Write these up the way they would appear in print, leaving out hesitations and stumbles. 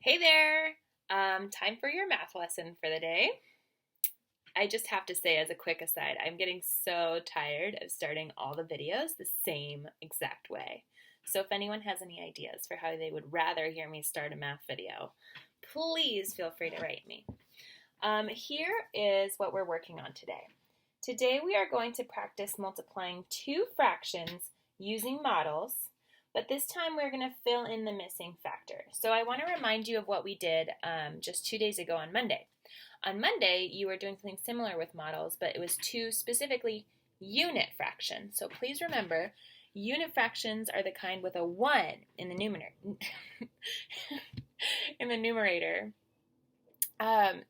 Hey there! Time for your math lesson for the day. I just have to say, as a quick aside, I'm getting so tired of starting all the videos the same exact way. So if anyone has any ideas for how they would rather hear me start a math video, please feel free to write me. Here is what we're working on today. Today we are going to practice multiplying two fractions using models, but this time we're going to fill in the missing factor. So I want to remind you of what we did just 2 days ago on Monday. On Monday, you were doing something similar with models, but it was two specifically unit fractions. So please remember, unit fractions are the kind with a 1 in the numerator.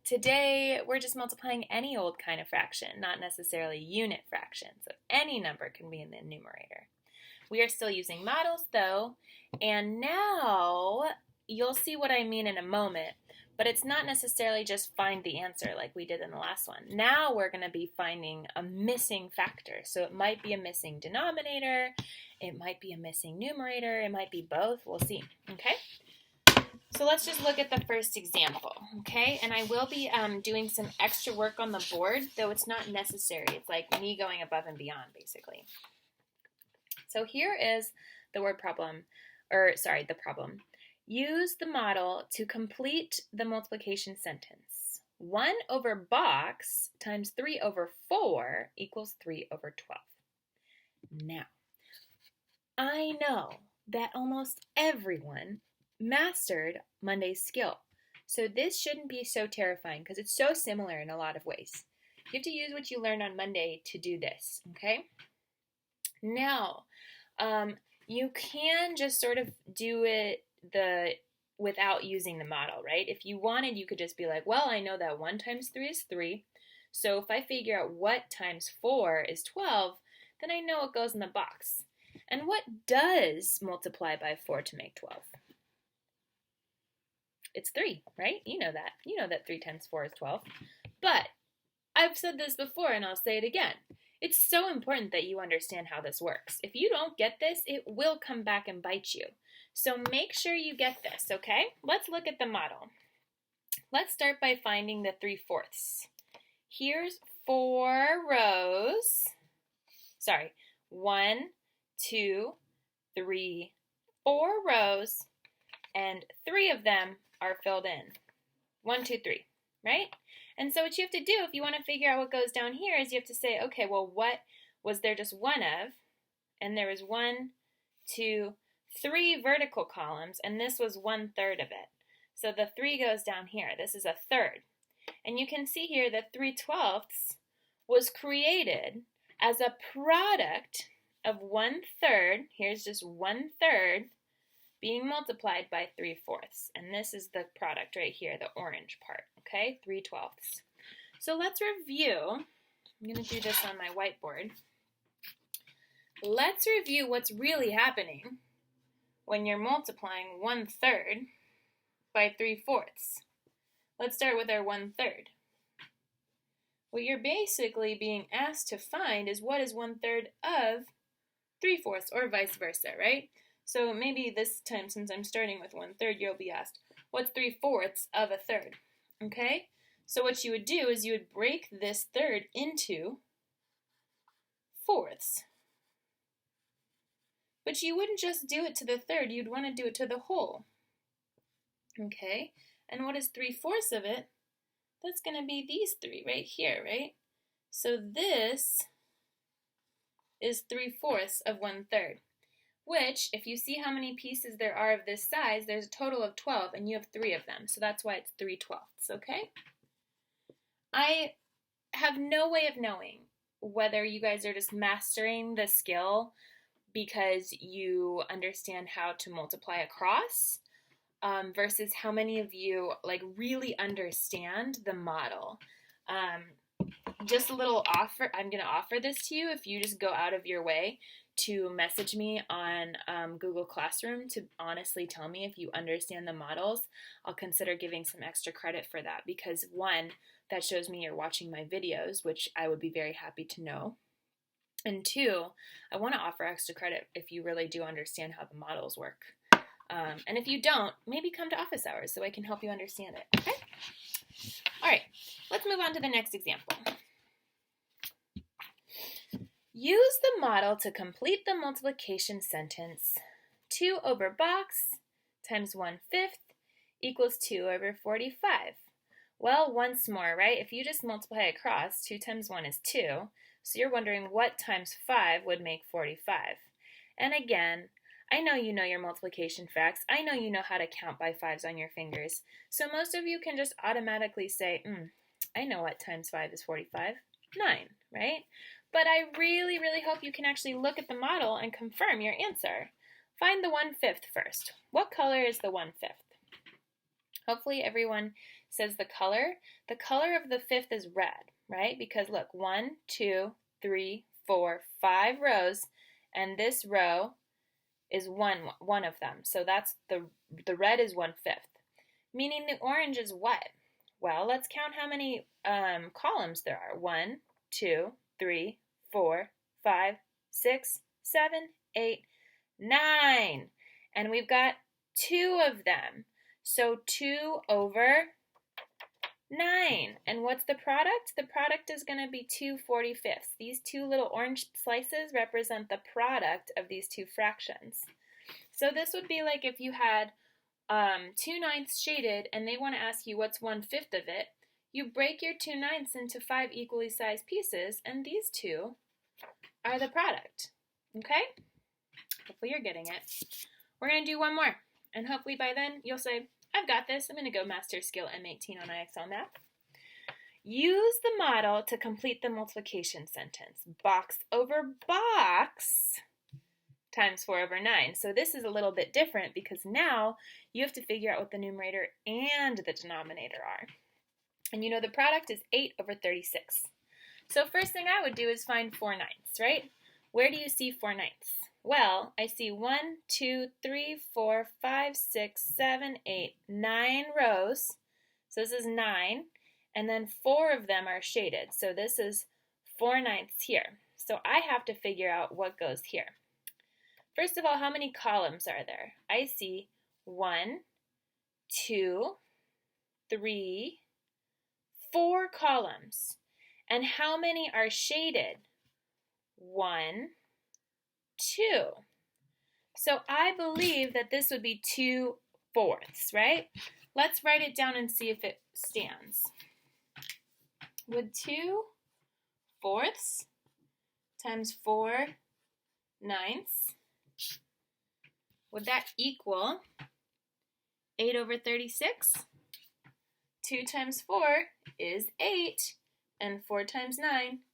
Today, we're just multiplying any old kind of fraction, not necessarily unit fractions. So any number can be in the numerator. We are still using models, though, and now you'll see what I mean in a moment, but it's not necessarily just find the answer like we did in the last one. Now we're going to be finding a missing factor. So it might be a missing denominator, it might be a missing numerator, it might be both. We'll see, okay? So let's just look at the first example, okay? And I will be doing some extra work on the board, though it's not necessary. It's like me going above and beyond, basically. So here is the problem. Use the model to complete the multiplication sentence. 1 over box times 3 over 4 equals 3 over 12. Now, I know that almost everyone mastered Monday's skill. So this shouldn't be so terrifying because it's so similar in a lot of ways. You have to use what you learned on Monday to do this, okay? Now, you can just sort of do it without using the model, right? If you wanted, you could just be like, well, I know that 1 times 3 is 3. So if I figure out what times 4 is 12, then I know what goes in the box. And what does multiply by 4 to make 12? It's 3, right? You know that. You know that 3 times 4 is 12. But I've said this before and I'll say it again. It's so important that you understand how this works. If you don't get this, it will come back and bite you. So make sure you get this, okay? Let's look at the model. Let's start by finding the 3/4. Here's 4 rows. 1, 2, 3, 4 rows, and 3 of them are filled in. 1, 2, 3, right? And so what you have to do if you want to figure out what goes down here is you have to say, okay, well, what was there just one of? And there was 1, 2, 3 vertical columns, and this was 1/3 of it. So the 3 goes down here. This is a third. And you can see here that 3/12 was created as a product of 1/3. Here's just 1/3 being multiplied by 3/4. And this is the product right here, the orange part, okay? 3/12. So let's review. I'm going to do this on my whiteboard. Let's review what's really happening when you're multiplying 1/3 by 3/4. Let's start with our 1/3. What you're basically being asked to find is what is 1/3 of 3/4, or vice versa, right? So maybe this time, since I'm starting with 1/3, you'll be asked, what's 3/4 of a third? Okay? So what you would do is you would break this third into fourths. But you wouldn't just do it to the third, you'd want to do it to the whole. Okay? And what is 3/4 of it? That's going to be these 3 right here, right? So this is 3/4 of 1/3. Which, if you see how many pieces there are of this size, there's a total of 12, and you have 3 of them. So that's why it's 3/12, okay? I have no way of knowing whether you guys are just mastering the skill because you understand how to multiply across versus how many of you really understand the model. Just a little offer, I'm going to offer this to you if you just go out of your way to message me on Google Classroom to honestly tell me if you understand the models. I'll consider giving some extra credit for that because 1, that shows me you're watching my videos, which I would be very happy to know. And 2, I want to offer extra credit if you really do understand how the models work. And if you don't, maybe come to office hours so I can help you understand it, okay? All right, let's move on to the next example. Use the model to complete the multiplication sentence. 2 over box times 1/5 equals 2 over 45. Well, once more, right? If you just multiply across, 2 times 1 is 2. So you're wondering what times 5 would make 45. And again, I know you know your multiplication facts. I know you know how to count by 5s on your fingers. So most of you can just automatically say, I know what times 5 is 45. 9, right? But I really, really hope you can actually look at the model and confirm your answer. Find the 1/5 first. What color is the 1/5? Hopefully everyone says the color. The color of the 5th is red, right? Because look, 1, 2, 3, 4, 5 rows, and this row is one of them. So that's the red is 1/5. Meaning the orange is what? Well, let's count how many columns there are. 1, 2, 3, 4, 5, 6, 7, 8, 9. And we've got 2 of them. So 2 over 9. And what's the product? The product is going to be 2/45. These two little orange slices represent the product of these two fractions. So this would be like if you had 2/9 shaded and they want to ask you what's 1/5 of it. You break your 2/9 into 5 equally sized pieces, and these two are the product. Okay? Hopefully you're getting it. We're going to do one more, and hopefully by then you'll say, I've got this. I'm going to go master skill M18 on IXL math. Use the model to complete the multiplication sentence. Box over box times 4 over 9. So this is a little bit different because now you have to figure out what the numerator and the denominator are. And you know the product is 8 over 36. So first thing I would do is find 4/9, right? Where do you see 4/9? Well, I see 1, 2, 3, 4, 5, 6, 7, 8, 9 rows. So this is 9. And then 4 of them are shaded. So this is 4/9 here. So I have to figure out what goes here. First of all, how many columns are there? I see 1, 2, 3, 4 columns. And how many are shaded? 1, 2. So I believe that this would be 2/4, right? Let's write it down and see if it stands. Would 2/4 times 4/9, would that equal 8 over 36? 2 times 4 is 8, and 4 times 9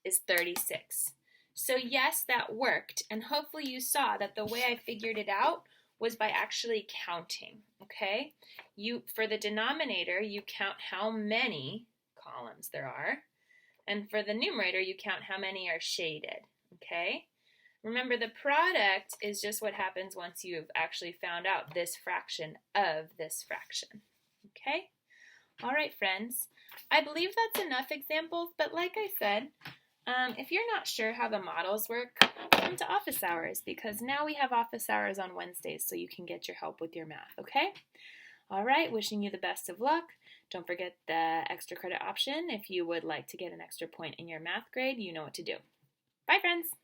is 36. So yes, that worked, and hopefully you saw that the way I figured it out was by actually counting, okay? For the denominator, you count how many columns there are, and for the numerator, you count how many are shaded, okay? Remember, the product is just what happens once you've actually found out this fraction of this fraction, okay? All right, friends, I believe that's enough examples, but like I said, if you're not sure how the models work, come to office hours because now we have office hours on Wednesdays so you can get your help with your math, okay? All right, wishing you the best of luck. Don't forget the extra credit option. If you would like to get an extra point in your math grade, you know what to do. Bye, friends.